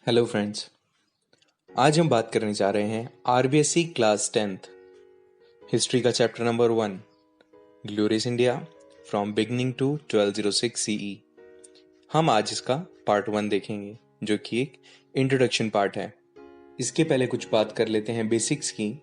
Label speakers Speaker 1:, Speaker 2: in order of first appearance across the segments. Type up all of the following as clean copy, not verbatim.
Speaker 1: Hello friends. आज हम बात करने जा रहे हैं आरबीएससी क्लास 10th हिस्ट्री का chapter number 1 glorious India from beginning to 1206 CE. हम आज इसका पार्ट 1 देखेंगे जो कि एक इंट्रोडक्शन पार्ट है। इसके पहले कुछ बात कर लेते हैं बेसिक्स की,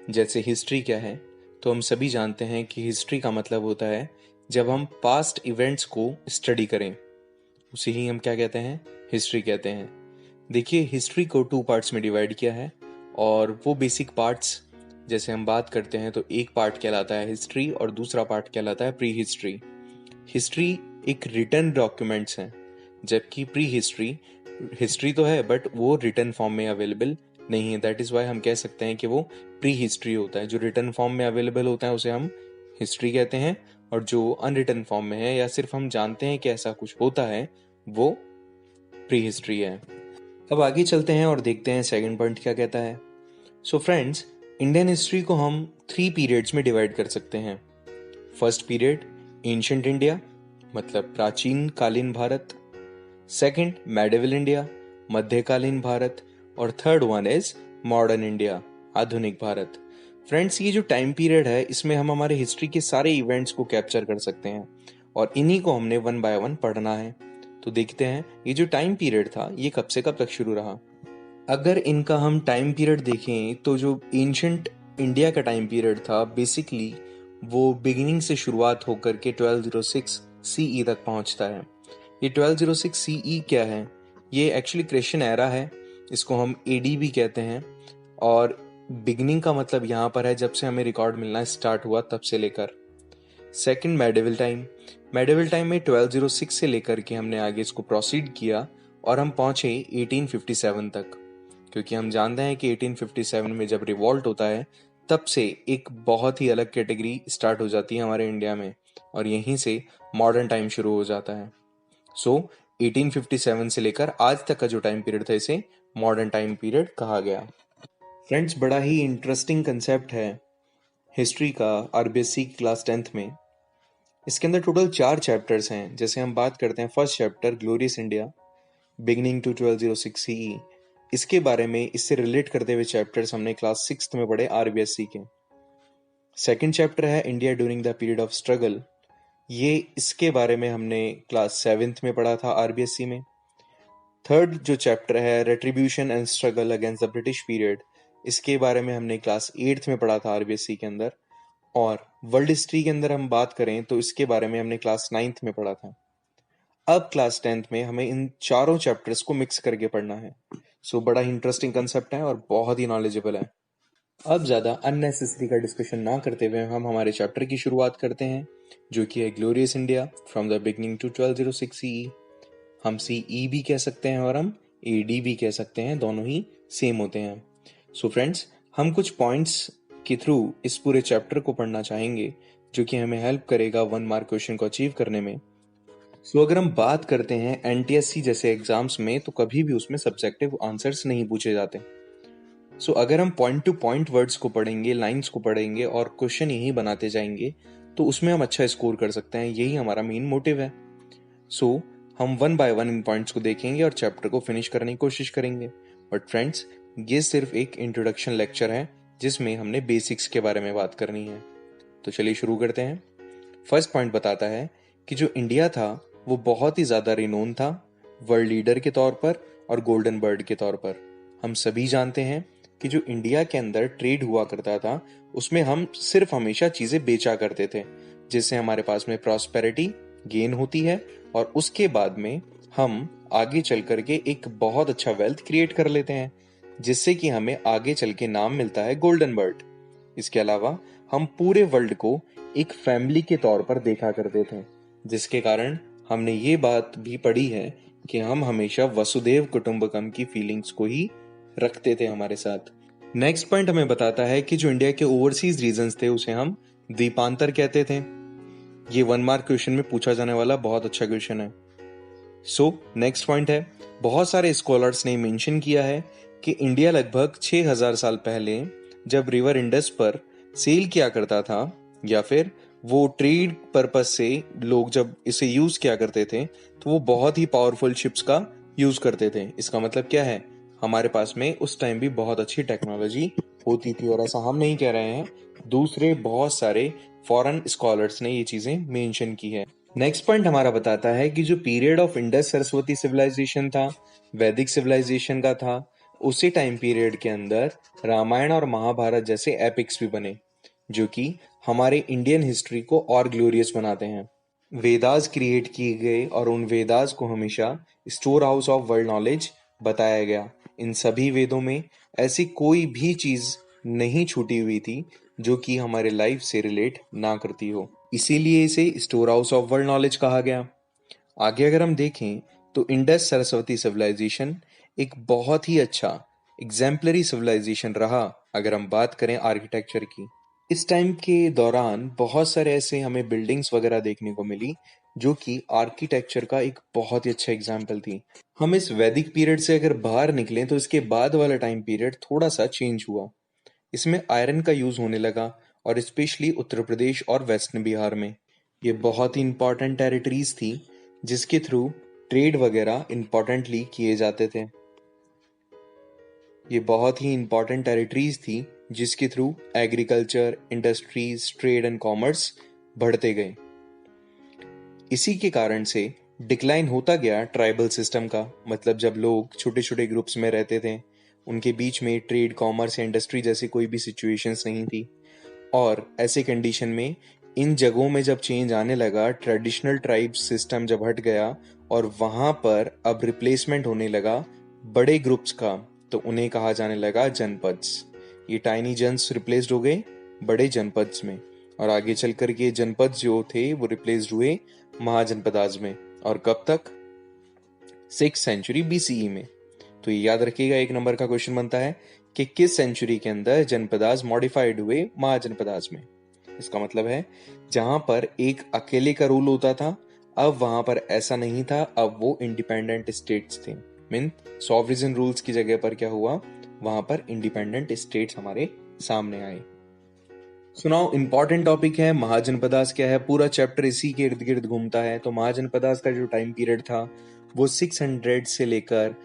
Speaker 1: जैसे हिस्ट्री क्या है। तो हम सभी जानते हैं कि हिस्ट्री का मतलब होता है जब हम पास्ट इवेंट्स को स्टडी करें, उसे ही हम क्या कहते हैं, हिस्ट्री कहते हैं। देखिए, हिस्ट्री को 2 पार्ट्स में डिवाइड किया है और वो बेसिक पार्ट्स जैसे हम बात करते हैं तो एक पार्ट कहलाता है हिस्ट्री और दूसरा पार्ट कहलाता है प्री हिस्ट्री। हिस्ट्री एक रिटन डॉक्यूमेंट्स हैं, जबकि प्री हिस्ट्री हिस्ट्री तो है बट वो रिटन फॉर्म में अवेलेबल नहीं है। दैट इज वाई हम कह सकते हैं कि वो प्री हिस्ट्री होता है। जो रिटन फॉर्म में अवेलेबल होता है उसे हम हिस्ट्री कहते हैं, और जो अनरिटन फॉर्म में है या सिर्फ हम जानते हैं कि ऐसा कुछ होता है वो प्री हिस्ट्री है। अब आगे चलते हैं और देखते हैं सेकंड पॉइंट क्या कहता है। सो फ्रेंड्स, इंडियन हिस्ट्री को हम 3 पीरियड्स में डिवाइड कर सकते हैं। फर्स्ट पीरियड एंशिएंट इंडिया, मतलब प्राचीन कालीन भारत। सेकंड मेडिवल इंडिया, मध्यकालीन भारत। और third one is modern India, आधुनिक भारत। फ्रेंड्स, ये जो टाइम पीरियड है इसमें हम हमारे हिस्ट्री के सारे इवेंट्स को कैप्चर कर सकते हैं और इन्हीं को हमने 1 बाय 1 पढ़ना है। तो देखते हैं ये जो टाइम पीरियड था ये कब से कब तक शुरू रहा। अगर इनका हम टाइम पीरियड देखें तो जो एंशिएंट इंडिया का टाइम पीरियड था बेसिकली वो बिगिनिंग से शुरुआत होकर के 1206 सीई तक पहुंचता है। ये 1206 सीई क्या है? ये एक्चुअली क्रिश्चियन एरा है, इसको हम एडी भी कहते हैं। और बिगिनिंग का मतलब यहाँ पर है जब से हमें रिकॉर्ड मिलना स्टार्ट हुआ तब से लेकर। Second medieval time. Medieval time में 1206 से लेकर के हमने आगे इसको प्रोसीड किया और हम पहुंचे 1857 तक, क्योंकि हम जानते हैं कि 1857 में जब रिवॉल्ट होता है तब से एक बहुत ही अलग कैटेगरी स्टार्ट हो जाती है हमारे इंडिया में और यहीं से मॉडर्न टाइम शुरू हो जाता है। सो 1857 से लेकर आज तक का जो टाइम पीरियड था इसे मॉडर्न टाइम पीरियड कहा गया। फ्रेंड्स, बड़ा ही इंटरेस्टिंग कंसेप्ट है हिस्ट्री का आरबीएससी क्लास 10th में। इसके अंदर टोटल 4 चैप्टर्स हैं। जैसे हम बात करते हैं first chapter glorious India beginning to 1206 CE, इसके बारे में इससे रिलेट करते हुए चैप्टर्स हमने क्लास 6th में पढ़े आरबीएससी के। सेकंड चैप्टर है India during the period of struggle, ये इसके बारे में हमने क्लास 7th में पढ़ा था आरबीएससी में। थर्ड जो चैप्टर है retribution and struggle against the British period, इसके बारे में हमने क्लास 8th में पढ़ा था आरबीएससी के अंदर। और वर्ल्ड हिस्ट्री के अंदर हम बात करें तो इसके बारे में हमने क्लास 9th में पढ़ा था। अब क्लास 10th में हमें इन चारों चैप्टर्स को मिक्स करके पढ़ना है। सो बड़ा ही इंटरेस्टिंग कंसेप्ट है और बहुत ही नॉलेजेबल है। अब ज्यादा अननेसेसरी का डिस्कशन ना करते हुए हम हमारे चैप्टर की शुरुआत करते हैं, जो कि है glorious India from the beginning to 1206 CE. हम सीई भी कह सकते हैं और हम एडी भी कह सकते हैं, दोनों ही सेम होते हैं। सो फ्रेंड्स, हम कुछ पॉइंट्स के थ्रू इस पूरे चैप्टर को पढ़ना चाहेंगे जो कि हमें हेल्प करेगा 1 मार्क क्वेश्चन को अचीव करने में। सो अगर हम बात करते हैं एनटीएससी जैसे एग्जाम्स में तो कभी भी उसमें सब्जेक्टिव आंसर्स नहीं पूछे जाते। सो अगर हम पॉइंट टू पॉइंट वर्ड्स को पढ़ेंगे, लाइंस को पढ़ेंगे और क्वेश्चन यही बनाते जाएंगे तो उसमें हम अच्छा स्कोर कर सकते हैं। यही हमारा मेन मोटिव है। सो हम 1 बाय 1 इन पॉइंट्स को देखेंगे और चैप्टर को फिनिश करने की कोशिश करेंगे। बट फ्रेंड्स, ये सिर्फ एक इंट्रोडक्शन लेक्चर है जिसमें हमने बेसिक्स के बारे में बात करनी है। तो चलिए शुरू करते हैं। फर्स्ट पॉइंट बताता है कि जो इंडिया था वो बहुत ही ज्यादा रिनोन था वर्ल्ड लीडर के तौर पर और गोल्डन बर्ड के तौर पर। हम सभी जानते हैं कि जो इंडिया के अंदर ट्रेड हुआ करता था उसमें हम सिर्फ हमेशा चीजें बेचा करते थे, जिससे हमारे पास में प्रॉस्पेरिटी गेन होती है और उसके बाद में हम आगे चल करके एक बहुत अच्छा वेल्थ क्रिएट कर लेते हैं, जिससे कि हमें आगे चल के नाम मिलता है गोल्डन बर्ड। इसके अलावा हम पूरे वर्ल्ड को एक फैमिली के तौर पर देखा करते थे, जिसके कारण हमने ये बात भी पढ़ी है कि हम हमेशा वसुदेव कुटुंबकम की फीलिंग्स को ही रखते थे हमारे साथ। नेक्स्ट पॉइंट हमें बताता है कि जो इंडिया के ओवरसीज रीजन्स थे उसे हम द्वीपांतर कहते थे। ये 1 मार्क क्वेश्चन में पूछा जाने वाला बहुत अच्छा क्वेश्चन है। सो नेक्स्ट पॉइंट है, बहुत सारे स्कॉलर्स ने मेंशन किया है कि इंडिया लगभग 6000 साल पहले जब रिवर इंडस पर सेल किया करता था या फिर वो ट्रेड पर्पस से लोग जब इसे यूज किया करते थे तो वो बहुत ही पावरफुल शिप्स का यूज करते थे। इसका मतलब क्या है हमारे पास में उस टाइम भी बहुत अच्छी टेक्नोलॉजी होती थी, और ऐसा हम नहीं कह रहे हैं, दूसरे बहुत सारे फॉरेन स्कॉलर्स ने ये चीजें मेंशन की है। नेक्स्ट पॉइंट हमारा बताता है कि जो period of Indus Saraswati civilisation था, वैदिक सिविलाइजेशन का था, उसी टाइम पीरियड के अंदर रामायण और महाभारत जैसे एपिक्स भी बने, जो कि हमारे इंडियन हिस्ट्री को और ग्लोरियस बनाते हैं। वेदास क्रिएट किए गए और उन वेदास को हमेशा store house of world knowledge बताया गया। इन सभी वेदों में ऐसी कोई भी चीज नहीं छूटी हुई थी जो कि हमारे लाइफ से रिलेट ना करती हो, इसीलिए इसे store house of world knowledge कहा गया। आगे अगर हम देखें तो इंडस सरस्वती सिविलाइजेशन एक बहुत ही अच्छा एग्जाम्पलरी सिविलाइजेशन रहा। अगर हम बात करें आर्किटेक्चर की, इस टाइम के दौरान बहुत सारे ऐसे हमें बिल्डिंग्स वगैरह देखने को मिली जो कि आर्किटेक्चर का एक बहुत ही अच्छा एग्जाम्पल थी। हम इस वैदिक पीरियड से अगर बाहर निकलें तो इसके बाद वाला टाइम पीरियड थोड़ा सा चेंज हुआ। इसमें आयरन का यूज होने लगा, और स्पेशली उत्तर प्रदेश और वेस्टर्न बिहार में। ये बहुत ही इंपॉर्टेंट टेरिटरीज थी जिसके थ्रू ट्रेड वगैरह इंपॉर्टेंटली किए जाते थे। ये बहुत ही इंपॉर्टेंट टेरिटरीज थी जिसके through agriculture, industries, trade and commerce बढ़ते गए। इसी के कारण से डिक्लाइन होता गया ट्राइबल सिस्टम का, मतलब जब लोग छोटे छोटे ग्रुप्स में रहते थे, उनके बीच में ट्रेड, कॉमर्स या इंडस्ट्री जैसी कोई भी सिचुएशंस नहीं थी। और ऐसे कंडीशन में इन जगहों में जब चेंज आने लगा, ट्रेडिशनल ट्राइब सिस्टम जब हट गया और वहां पर अब रिप्लेसमेंट होने लगा बड़े ग्रुप्स का, तो उन्हें कहा जाने लगा जनपद्स। ये टाइनी जन्स रिप्लेस्ड हो गए बड़े जनपद्स में, और आगे चल कर के जनपद जो थे वो रिप्लेस्ड हुए महाजनपदाज में। और कब तक? 6th सेंचुरी BCE में। तो ये याद रखिएगा, एक नंबर का क्वेश्चन बनता है कि किस सेंचुरी के अंदर जनपदाज मॉडिफाइड हुए महाजनपदाज में। इसका मतलब है जहां पर एक अकेले का रूल होता था, अब वहां पर ऐसा नहीं था, अब वो इंडिपेंडेंट स्टेट्स थे। मीन सॉवरेन रूल्स की जगह पर क्या हुआ, वहां पर इंडिपेंडेंट स्टेट्स हमारे सामने आए। सुनाओ, इंपॉर्टेंट टॉपिक है महाजनपदास क्या है, पूरा चैप्टर इसी के इर्द गिर्द घूमता है। तो महाजनपदास का जो टाइम पीरियड था वो 600 से लेकर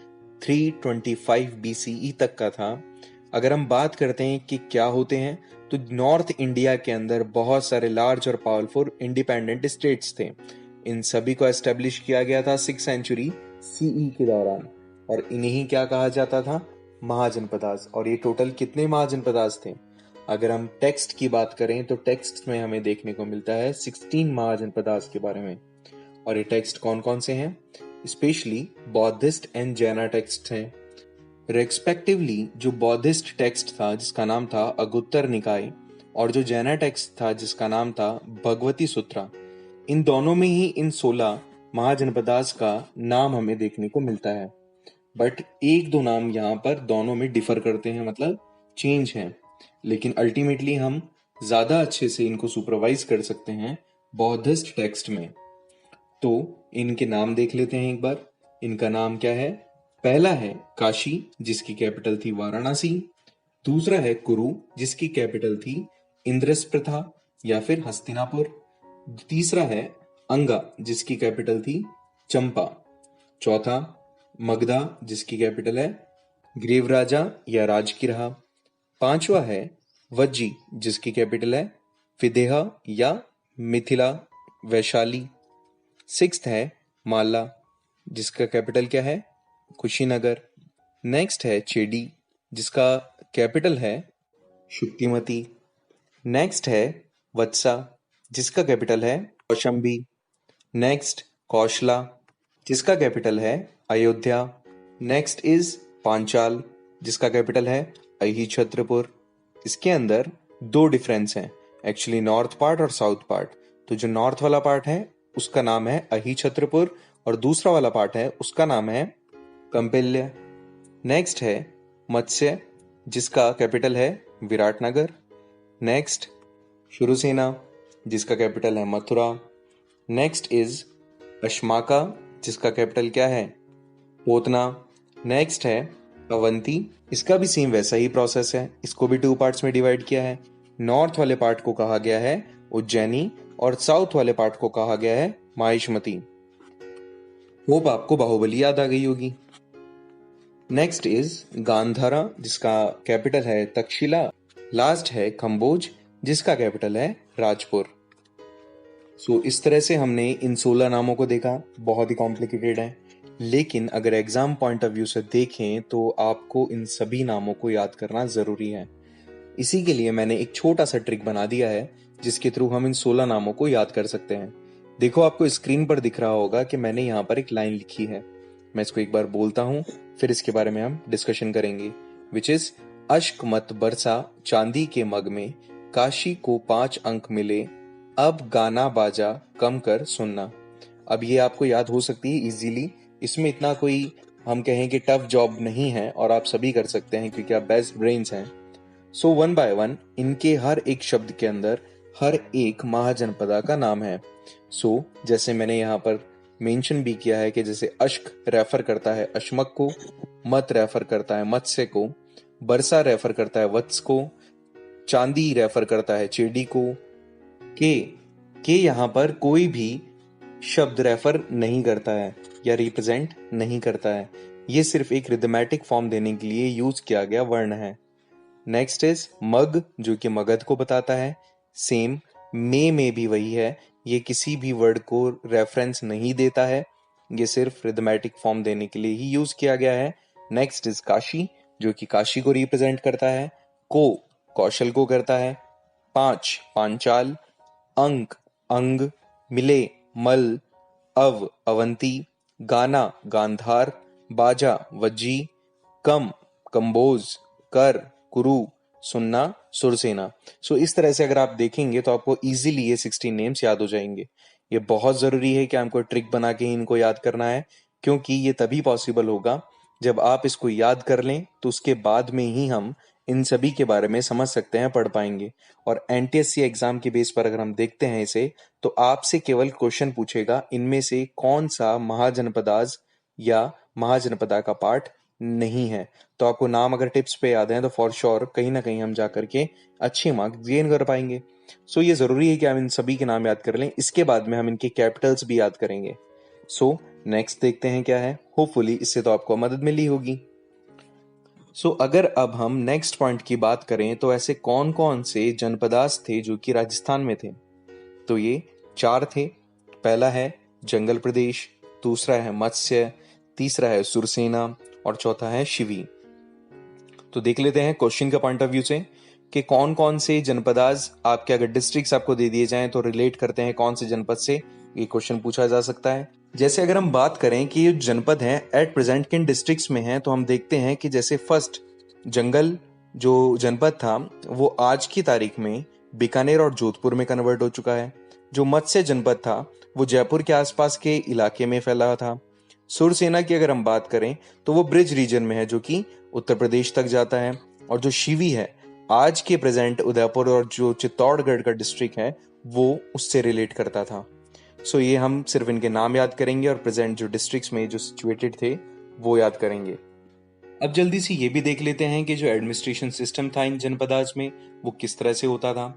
Speaker 1: 325 BCE तक का था। अगर हम बात करते हैं कि क्या होते हैं, तो नॉर्थ इंडिया के अंदर बहुत सारे लार्ज और पावरफुल इंडिपेंडेंट स्टेट्स थे। इन सभी को एस्टेब्लिश किया गया था 6th सेंचुरी CE के दौरान, और इन्हीं क्या कहा जाता था, महाजनपदास। और ये टोटल कितने महाजनपदास थे? अगर हम टेक्स्ट की बात करें तो टेक्स्ट में हमें देखने को मिलता है 16 महाजनपदास के बारे में। और ये टेक्स्ट कौन कौन से हैं? स्पेशली बौद्धिस्ट एंड जैना टेक्स्ट हैं। रेस्पेक्टिवली जो बौद्धिस्ट टेक्स्ट था जिसका नाम था अगुत्तर निकाय, और जो जैना टेक्स्ट था जिसका नाम था भगवती सूत्रा, इन दोनों में ही इन 16 महाजनपदास का नाम हमें देखने को मिलता है। बट एक दो नाम यहाँ पर दोनों में डिफर करते हैं, मतलब चेंज है, लेकिन अल्टीमेटली हम ज्यादा अच्छे से इनको सुपरवाइज कर सकते हैं बौद्धिस्ट टेक्स्ट में। तो इनके नाम देख लेते हैं एक बार। इनका नाम क्या है? पहला है काशी, जिसकी कैपिटल थी वाराणसी। दूसरा है कुरु, जिसकी कैपिटल थी इंद्रप्रस्थ या फिर हस्तिनापुर। तीसरा है अंगा, जिसकी कैपिटल थी चंपा। चौथा मगधा, जिसकी कैपिटल है ग्रीवराजा या राजगिरहा। पांचवा है वज्जी, जिसकी कैपिटल है विदेहा या मिथिला वैशाली। 6th है माला, जिसका कैपिटल क्या है, कुशीनगर। नेक्स्ट है चेडी, जिसका कैपिटल है शुक्तिमती। नेक्स्ट है वत्सा, जिसका कैपिटल है कौशंबी। नेक्स्ट कौशला, जिसका कैपिटल है अयोध्या। नेक्स्ट इज पांचाल, जिसका कैपिटल है अहिछत्रपुर। इसके अंदर दो डिफरेंस हैं एक्चुअली, नॉर्थ पार्ट और साउथ पार्ट। तो जो नॉर्थ वाला पार्ट है उसका नाम है अहिछत्रपुर, और दूसरा वाला पार्ट है उसका नाम है कंपिल्य। नेक्स्ट है मत्स्य, जिसका कैपिटल है विराटनगर। नेक्स्ट शुरुसेना, जिसका कैपिटल है मथुरा। नेक्स्ट इज अश्माका, जिसका कैपिटल क्या है पोतना। नेक्स्ट है अवंती, इसका भी सेम वैसा ही प्रोसेस है, इसको भी 2 पार्ट्स में डिवाइड किया है। नॉर्थ वाले पार्ट को कहा गया है उज्जैनी, और साउथ वाले पार्ट को कहा गया है माहिष्मती। होप आपको बाहुबली याद आ गई होगी। नेक्स्ट इज गांधारा, जिसका कैपिटल है तक्षशिला। लास्ट है कंबोज, जिसका कैपिटल है राजपुर। सो इस तरह से हमने इन 16 नामों को देखा। बहुत ही कॉम्प्लिकेटेड है, लेकिन अगर एग्जाम पॉइंट ऑफ व्यू से देखें तो आपको इन सभी नामों को याद करना जरूरी है। इसी के लिए मैंने एक छोटा सा ट्रिक बना दिया है, जिसके थ्रू हम इन 16 नामों को याद कर सकते हैं। देखो, आपको स्क्रीन पर दिख रहा होगा कि मैंने यहाँ पर एक लाइन लिखी है। मैं इसको एक बार बोलता हूँ, फिर इसके बारे में हम डिस्कशन करेंगे। विच इज अश्क मत बरसा चांदी के मग में, काशी को 5 अंक मिले, अब गाना बाजा कम कर सुनना। अब ये आपको याद हो सकती है इजीली। इसमें इतना कोई हम कहें कि टफ जॉब नहीं है और आप सभी कर सकते हैं क्योंकि आप बेस्ट ब्रेन्स हैं। सो वन बाय वन इनके हर एक शब्द के अंदर हर एक महाजनपदा का नाम है। सो जैसे मैंने यहाँ पर मेंशन भी किया है कि जैसे अश्क रेफर करता है अश्मक को, मत रेफर करता है मत्स्य को, बरसा रेफर करता है वत्स को, चांदी रेफर करता है चेडी को, के यहाँ पर कोई भी शब्द रेफर नहीं करता है या रिप्रेजेंट नहीं करता है। ये सिर्फ एक रिदमेटिक फॉर्म देने के लिए यूज किया गया वर्ण है। नेक्स्ट इज मग, जो कि मगध को बताता है। सेम में भी वही है, ये किसी भी वर्ड को रेफरेंस नहीं देता है, ये सिर्फ रिदमेटिक फॉर्म देने के लिए ही यूज किया गया है। नेक्स्ट इज काशी, जो कि काशी को रिप्रेजेंट करता है। को कौशल को करता है। 5 पांचाल, अंक अंग, मिले मल, अव अवंती, गाना गांधार, बाजा वज्जी, कम कंबोज, कर कुरु, सुन्ना सुरसेना। सो इस तरह से अगर आप देखेंगे तो आपको इजीली ये 16 नेम्स याद हो जाएंगे। ये बहुत जरूरी है कि हमको ट्रिक बना के ही इनको याद करना है, क्योंकि ये तभी पॉसिबल होगा जब आप इसको याद कर लें, तो उसके बाद में ही हम इन सभी के बारे में समझ सकते हैं, पढ़ पाएंगे। और एनटीएससी एग्जाम के बेस पर अगर हम देखते हैं इसे, तो आपसे केवल क्वेश्चन पूछेगा इनमें से कौन सा महाजनपदाज या महाजनपदा का पार्ट नहीं है। तो आपको नाम अगर टिप्स पे याद है तो फॉर श्योर कहीं ना कहीं हम जा करके अच्छे मार्क्स गेन कर पाएंगे। सो ये जरूरी है कि हम इन सभी के नाम याद कर लें। इसके बाद में हम इनके कैपिटल्स भी याद करेंगे। सो नेक्स्ट देखते हैं क्या है। होपफुली इससे तो आपको मदद मिली होगी। सो अगर अब हम नेक्स्ट पॉइंट की बात करें तो ऐसे कौन कौन से जनपदास थे जो कि राजस्थान में थे, तो ये 4 थे। पहला है जंगल प्रदेश, दूसरा है मत्स्य, तीसरा है सुरसेना और चौथा है शिवी। तो देख लेते हैं क्वेश्चन का पॉइंट ऑफ व्यू से कि कौन कौन से जनपदास आपके, अगर डिस्ट्रिक्ट्स आपको दे दिए जाएं तो रिलेट करते हैं कौन से जनपद से, ये क्वेश्चन पूछा जा सकता है। जैसे अगर हम बात करें कि ये जनपद हैं एट प्रेजेंट किन डिस्ट्रिक्ट्स में हैं, तो हम देखते हैं कि जैसे फर्स्ट जंगल जो जनपद था वो आज की तारीख में बीकानेर और जोधपुर में कन्वर्ट हो चुका है। जो मत्स्य जनपद था वो जयपुर के आसपास के इलाके में फैला था। सुरसेना की अगर हम बात करें तो वो ब्रिज रीजन में है जो कि उत्तर प्रदेश तक जाता है। और जो शिवी है आज के प्रेजेंट उदयपुर और जो चित्तौड़गढ़ का डिस्ट्रिक्ट है वो उससे रिलेट करता था। सो ये हम सिर्फ इनके नाम याद करेंगे और प्रेजेंट जो डिस्ट्रिक्ट्स में जो सिचुएटेड थे वो याद करेंगे। अब जल्दी से ये भी देख लेते हैं कि जो एडमिनिस्ट्रेशन सिस्टम था इन जनपदाज में वो किस तरह से होता था।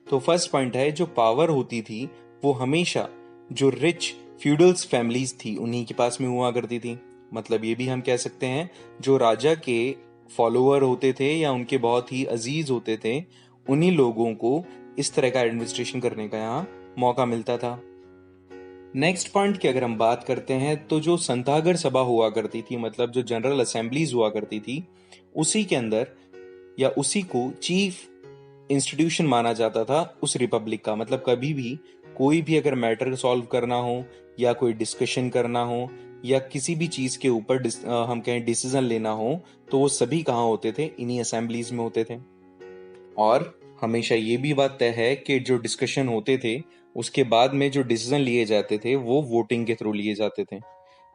Speaker 1: तो फर्स्ट पॉइंट है, जो पावर होती थी वो हमेशा जो रिच फ्यूडल्स फैमिलीज थी उन्हीं के पास में हुआ करती थी। मतलब ये भी हम कह सकते हैं जो राजा के फॉलोअर होते थे या उनके बहुत ही अजीज होते थे, उन्हीं लोगों को इस तरह का एडमिनिस्ट्रेशन करने का यहाँ मौका मिलता था। नेक्स्ट पॉइंट की अगर हम बात करते हैं तो जो संतागर सभा हुआ करती थी, मतलब जो जनरल असेंबलीज हुआ करती थी, उसी के अंदर या उसी को चीफ इंस्टीट्यूशन माना जाता था उस रिपब्लिक का। मतलब कभी भी कोई भी अगर मैटर सॉल्व करना हो या कोई डिस्कशन करना हो या किसी भी चीज के ऊपर हम कहें डिसीजन लेना हो, तो वो सभी कहाँ होते थे, इन्हीं असेंबलीज में होते थे। और हमेशा ये भी बात तय है कि जो डिस्कशन होते थे उसके बाद में जो डिसीजन लिए जाते थे वो वोटिंग के थ्रू लिए जाते थे।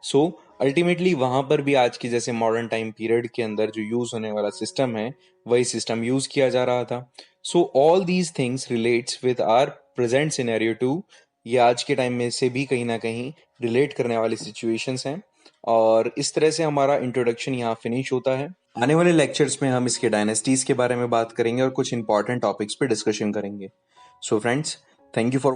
Speaker 1: सो अल्टीमेटली वहां पर भी आज के जैसे मॉडर्न टाइम पीरियड के अंदर जो यूज होने वाला सिस्टम है वही सिस्टम यूज किया जा रहा था। So all these things relates with our present scenario too. ये आज के टाइम में से भी कहीं ना कहीं रिलेट करने वाली सिचुएशंस हैं। और इस तरह से हमारा इंट्रोडक्शन यहाँ फिनिश होता है। आने वाले लेक्चर्स में हम इसके डायनेस्टीज के बारे में बात करेंगे और कुछ इंपॉर्टेंट टॉपिक्स पे डिस्कशन करेंगे। So friends, thank you for